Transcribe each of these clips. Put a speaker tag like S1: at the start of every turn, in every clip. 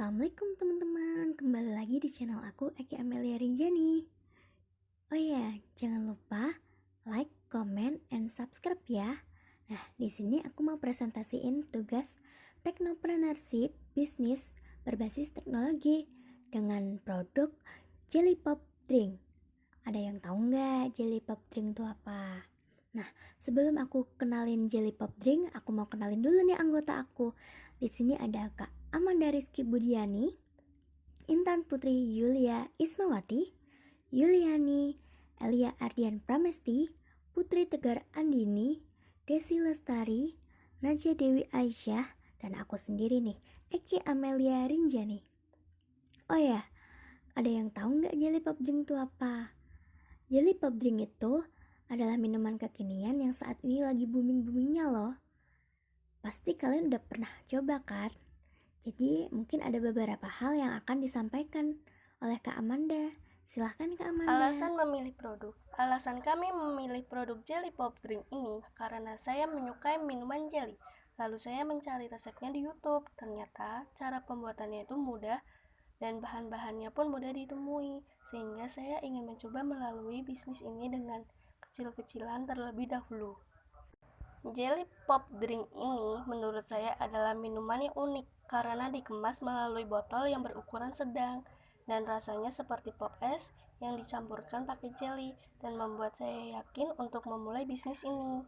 S1: Assalamualaikum teman-teman, kembali lagi di channel aku Eki Amelia Rinjani. Oh ya, jangan lupa like, comment, and subscribe ya. Nah, di sini aku mau presentasiin tugas Technopreneurship bisnis berbasis teknologi dengan produk Jelly Pop Drink. Ada yang tahu nggak Jelly Pop Drink itu apa? Nah, sebelum aku kenalin Jelly Pop Drink, aku mau kenalin dulu nih anggota aku. Di sini ada Kak Amanda Rizky Budiani, Intan Putri Yulia Ismawati, Yuliani Elia Ardian Pramesti, Putri Tegar Andini, Desi Lestari, Najwa Dewi Aisyah, dan aku sendiri nih, Eki Amelia Rinjani. Oh ya, ada yang tahu nggak Jelly Pop Drink itu apa? Jelly Pop Drink itu adalah minuman kekinian yang saat ini lagi booming-boomingnya loh. Pasti kalian udah pernah coba kan? Jadi mungkin ada beberapa hal yang akan disampaikan oleh Kak Amanda. Silahkan Kak Amanda.
S2: Alasan kami memilih produk Jelly Pop Drink ini karena saya menyukai minuman jelly. Lalu saya mencari resepnya di YouTube. Ternyata cara pembuatannya itu mudah dan bahan-bahannya pun mudah ditemui. Sehingga saya ingin mencoba melalui bisnis ini dengan kecil-kecilan terlebih dahulu. Jelly Pop Drink ini menurut saya adalah minuman yang unik karena dikemas melalui botol yang berukuran sedang dan rasanya seperti pop es yang dicampurkan pakai jelly dan membuat saya yakin untuk memulai bisnis ini.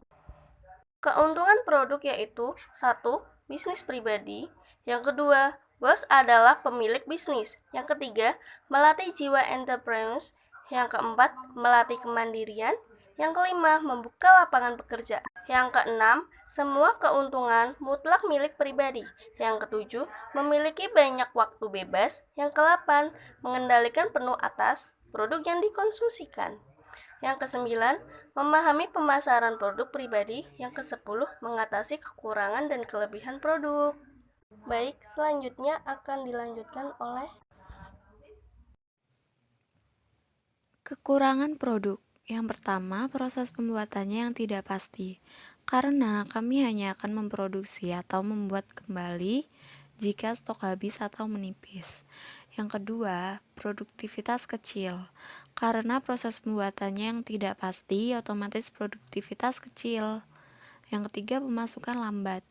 S2: Keuntungan produk yaitu 1. Bisnis pribadi. Yang kedua, bos adalah pemilik bisnis. Yang ketiga, melatih jiwa entrepreneurs. Yang keempat, melatih kemandirian. Yang kelima, membuka lapangan pekerja. Yang keenam, semua keuntungan mutlak milik pribadi. Yang ketujuh, memiliki banyak waktu bebas. Yang kedelapan, mengendalikan penuh atas produk yang dikonsumsikan. Yang kesembilan, memahami pemasaran produk pribadi. Yang kesepuluh, mengatasi kekurangan dan kelebihan produk. Baik, selanjutnya akan dilanjutkan oleh
S3: kekurangan produk. Yang pertama, proses pembuatannya yang tidak pasti. Karena kami hanya akan memproduksi atau membuat kembali jika stok habis atau menipis. Yang kedua, produktivitas kecil. Karena proses pembuatannya yang tidak pasti, otomatis produktivitas kecil. Yang ketiga, pemasukan lambat.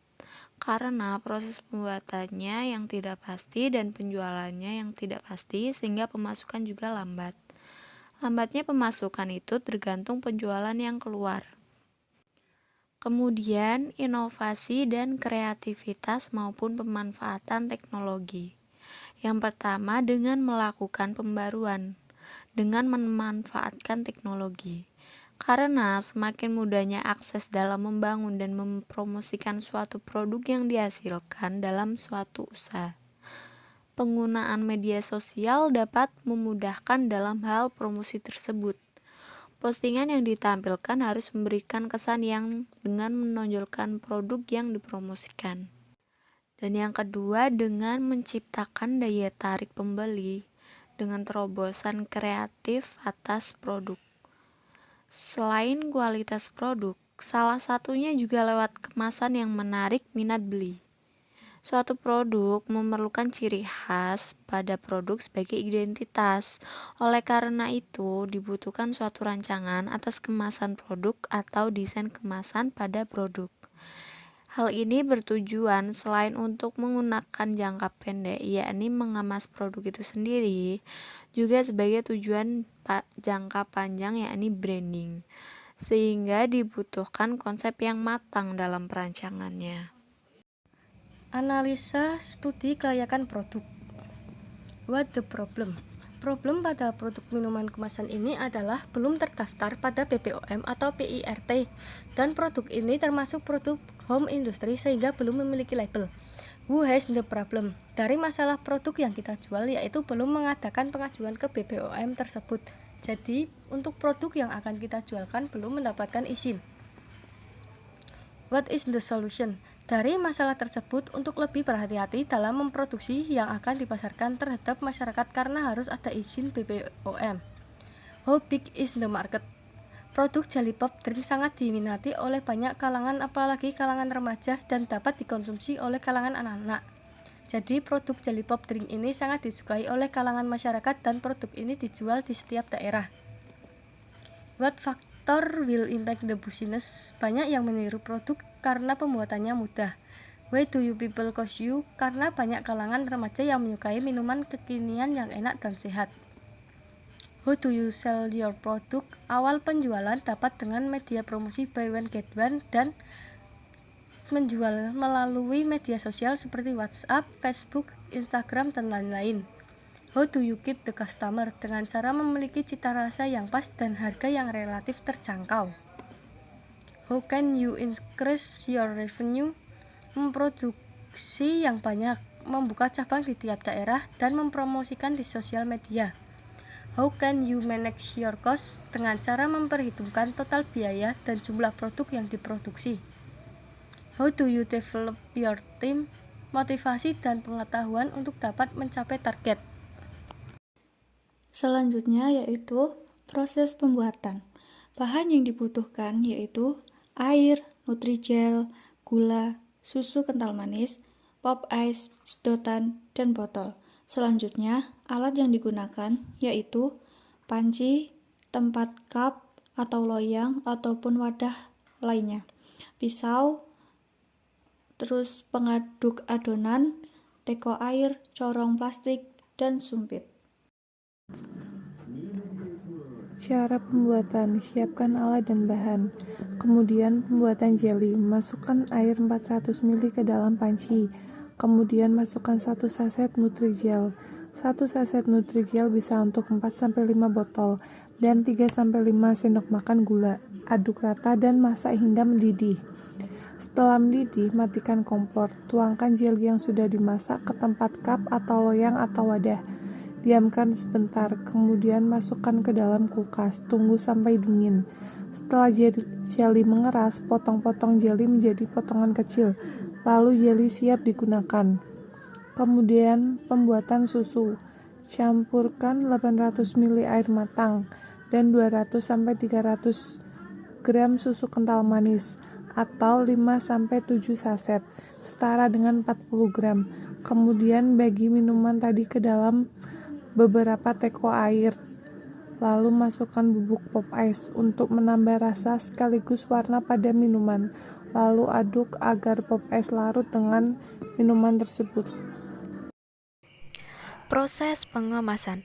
S3: Karena proses pembuatannya yang tidak pasti dan penjualannya yang tidak pasti, sehingga pemasukan juga lambat. Lambatnya pemasukan itu tergantung penjualan yang keluar. Kemudian, inovasi dan kreativitas maupun pemanfaatan teknologi. Yang pertama, dengan melakukan pembaruan, dengan memanfaatkan teknologi. Karena semakin mudahnya akses dalam membangun dan mempromosikan suatu produk yang dihasilkan dalam suatu usaha. Penggunaan media sosial dapat memudahkan dalam hal promosi tersebut. Postingan yang ditampilkan harus memberikan kesan yang dengan menonjolkan produk yang dipromosikan. Dan yang kedua, dengan menciptakan daya tarik pembeli dengan terobosan kreatif atas produk. Selain kualitas produk, salah satunya juga lewat kemasan yang menarik minat beli. Suatu produk memerlukan ciri khas pada produk sebagai identitas. Oleh karena itu, dibutuhkan suatu rancangan atas kemasan produk atau desain kemasan pada produk. Hal ini bertujuan selain untuk menggunakan jangka pendek, yakni mengemas produk itu sendiri, juga sebagai tujuan jangka panjang, yakni branding, sehingga dibutuhkan konsep yang matang dalam perancangannya.
S4: Analisa studi kelayakan produk. What the problem? Problem pada produk minuman kemasan ini adalah belum terdaftar pada BPOM atau PIRT, dan produk ini termasuk produk home industry sehingga belum memiliki label. Who has the problem? Dari masalah produk yang kita jual yaitu belum mengadakan pengajuan ke BPOM tersebut. Jadi, untuk produk yang akan kita jualkan belum mendapatkan izin. What is the solution? Dari masalah tersebut, untuk lebih berhati-hati dalam memproduksi yang akan dipasarkan terhadap masyarakat karena harus ada izin BPOM. How big is the market? Produk Jelly Pop Drink sangat diminati oleh banyak kalangan, apalagi kalangan remaja, dan dapat dikonsumsi oleh kalangan anak-anak. Jadi produk Jelly Pop Drink ini sangat disukai oleh kalangan masyarakat dan produk ini dijual di setiap daerah. What factor will impact the business? Banyak yang meniru produk karena pembuatannya mudah. Why do you people cause you? Karena banyak kalangan remaja yang menyukai minuman kekinian yang enak dan sehat. How do you sell your product? Awal penjualan dapat dengan media promosi buy one get one dan menjual melalui media sosial seperti WhatsApp, Facebook, Instagram, dan lain-lain. How do you keep the customer? Dengan cara memiliki cita rasa yang pas dan harga yang relatif terjangkau. How can you increase your revenue? Memproduksi yang banyak, membuka cabang di tiap daerah, dan mempromosikan di sosial media. How can you manage your cost? Dengan cara memperhitungkan total biaya dan jumlah produk yang diproduksi. How do you develop your team? Motivasi dan pengetahuan untuk dapat mencapai target.
S5: Selanjutnya yaitu proses pembuatan. Bahan yang dibutuhkan yaitu air, Nutrijel, gula, susu kental manis, pop ice, sedotan, dan botol. Selanjutnya, alat yang digunakan yaitu panci, tempat cup atau loyang ataupun wadah lainnya, pisau, terus pengaduk adonan, teko air, corong plastik, dan sumpit.
S6: Cara pembuatan: siapkan alat dan bahan. Kemudian pembuatan jelly. Masukkan air 400 ml ke dalam panci. Kemudian masukkan 1 saset Nutrijel. 1 saset Nutrijel bisa untuk 4-5 botol dan 3-5 sendok makan gula. Aduk rata dan masak hingga mendidih. Setelah mendidih, matikan kompor. Tuangkan jelly yang sudah dimasak ke tempat cup atau loyang atau wadah. Diamkan sebentar, kemudian masukkan ke dalam kulkas. Tunggu sampai dingin. Setelah jelly mengeras, potong-potong jelly menjadi potongan kecil. Lalu jelly siap digunakan. Kemudian pembuatan susu. Campurkan 800 ml air matang dan 200-300 gram susu kental manis atau 5-7 saset, setara dengan 40 gram. Kemudian bagi minuman tadi ke dalam beberapa teko air. Lalu masukkan bubuk pop ice untuk menambah rasa sekaligus warna pada minuman. Lalu aduk agar pop ice larut dengan minuman tersebut.
S7: Proses pengemasan.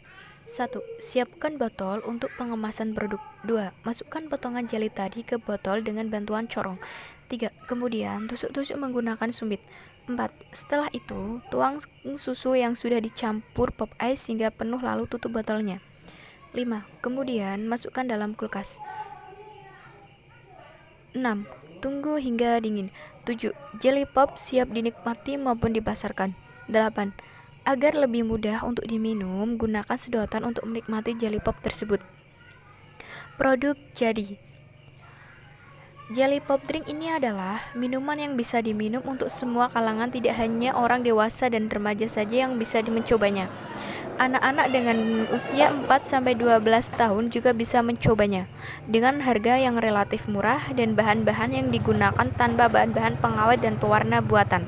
S7: 1. Siapkan botol untuk pengemasan produk. 2. Masukkan potongan jelly tadi ke botol dengan bantuan corong. 3. Kemudian tusuk-tusuk menggunakan sumpit. 4. Setelah itu, tuang susu yang sudah dicampur pop ice hingga penuh lalu tutup botolnya. 5. Kemudian masukkan dalam kulkas. 6. Tunggu hingga dingin. 7. Jelly pop siap dinikmati maupun dipasarkan. 8. Agar lebih mudah untuk diminum, gunakan sedotan untuk menikmati jelly pop tersebut. Produk jadi. Jelly pop drink ini adalah minuman yang bisa diminum untuk semua kalangan, tidak hanya orang dewasa dan remaja saja yang bisa mencobanya. Anak-anak dengan usia 4-12 tahun juga bisa mencobanya dengan harga yang relatif murah dan bahan-bahan yang digunakan tanpa bahan-bahan pengawet dan pewarna buatan.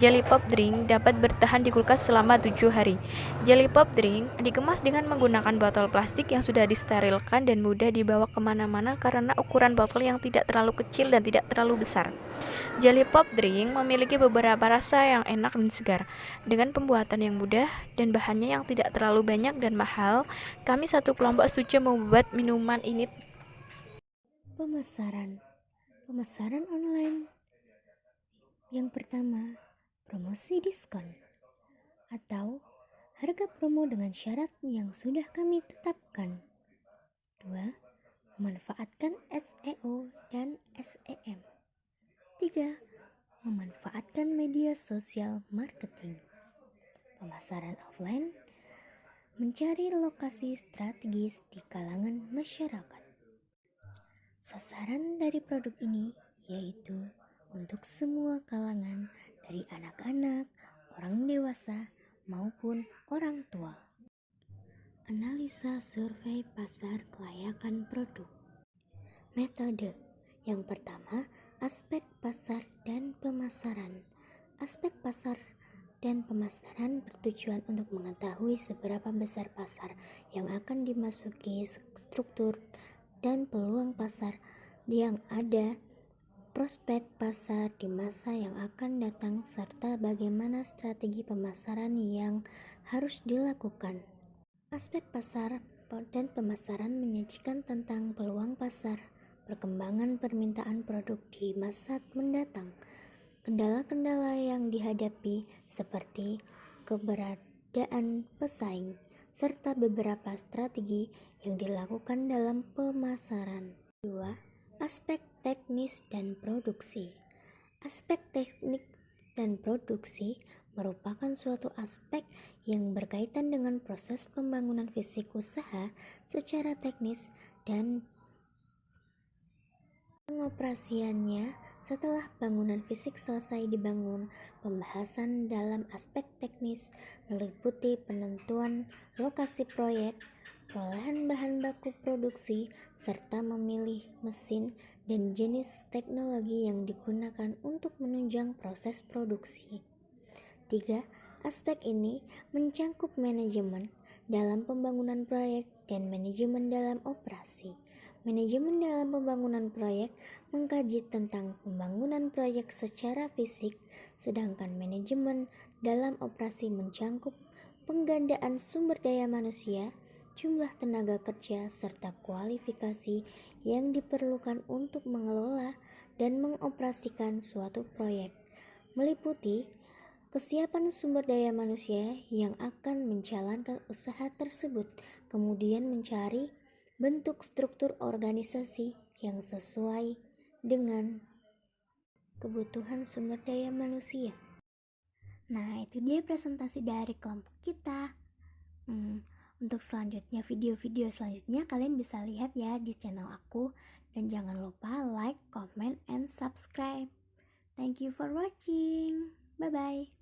S7: Jelly pop drink dapat bertahan di kulkas selama 7 hari. Jelly pop drink dikemas dengan menggunakan botol plastik yang sudah disterilkan dan mudah dibawa kemana-mana karena ukuran botol yang tidak terlalu kecil dan tidak terlalu besar. Jelly pop drink memiliki beberapa rasa yang enak dan segar. Dengan pembuatan yang mudah dan bahannya yang tidak terlalu banyak dan mahal, kami satu kelompok setuju membuat minuman ini.
S1: Pemasaran online. Yang pertama, promosi diskon atau harga promo dengan syarat yang sudah kami tetapkan. 2. Memanfaatkan SEO dan SEM. 3. Memanfaatkan media sosial marketing. Pemasaran offline. Mencari lokasi strategis di kalangan masyarakat. Sasaran dari produk ini yaitu untuk semua kalangan, dari anak-anak, orang dewasa, maupun orang tua. Analisa survei pasar kelayakan produk. Metode. Yang pertama, aspek pasar dan pemasaran. Aspek pasar dan pemasaran bertujuan untuk mengetahui seberapa besar pasar yang akan dimasuki, struktur dan peluang pasar yang ada, prospek pasar di masa yang akan datang, serta bagaimana strategi pemasaran yang harus dilakukan. Aspek pasar dan pemasaran menyajikan tentang peluang pasar, perkembangan permintaan produk di masa mendatang, kendala-kendala yang dihadapi seperti keberadaan pesaing, serta beberapa strategi yang dilakukan dalam pemasaran. 2. Aspek teknis dan produksi. Aspek teknik dan produksi merupakan suatu aspek yang berkaitan dengan proses pembangunan fisik usaha secara teknis dan pengoperasiannya setelah bangunan fisik selesai dibangun. Pembahasan dalam aspek teknis meliputi penentuan lokasi proyek, perolehan bahan baku produksi, serta memilih mesin dan jenis teknologi yang digunakan untuk menunjang proses produksi. 3. Aspek ini mencakup manajemen dalam pembangunan proyek dan manajemen dalam operasi. Manajemen dalam pembangunan proyek mengkaji tentang pembangunan proyek secara fisik, sedangkan manajemen dalam operasi mencakup penggandaan sumber daya manusia, jumlah tenaga kerja, serta kualifikasi yang diperlukan untuk mengelola dan mengoperasikan suatu proyek, meliputi kesiapan sumber daya manusia yang akan menjalankan usaha tersebut, kemudian mencari bentuk struktur organisasi yang sesuai dengan kebutuhan sumber daya manusia. Nah, itu dia presentasi dari kelompok kita. Untuk selanjutnya, video-video selanjutnya kalian bisa lihat ya di channel aku. Dan jangan lupa like, comment, and subscribe. Thank you for watching. Bye-bye.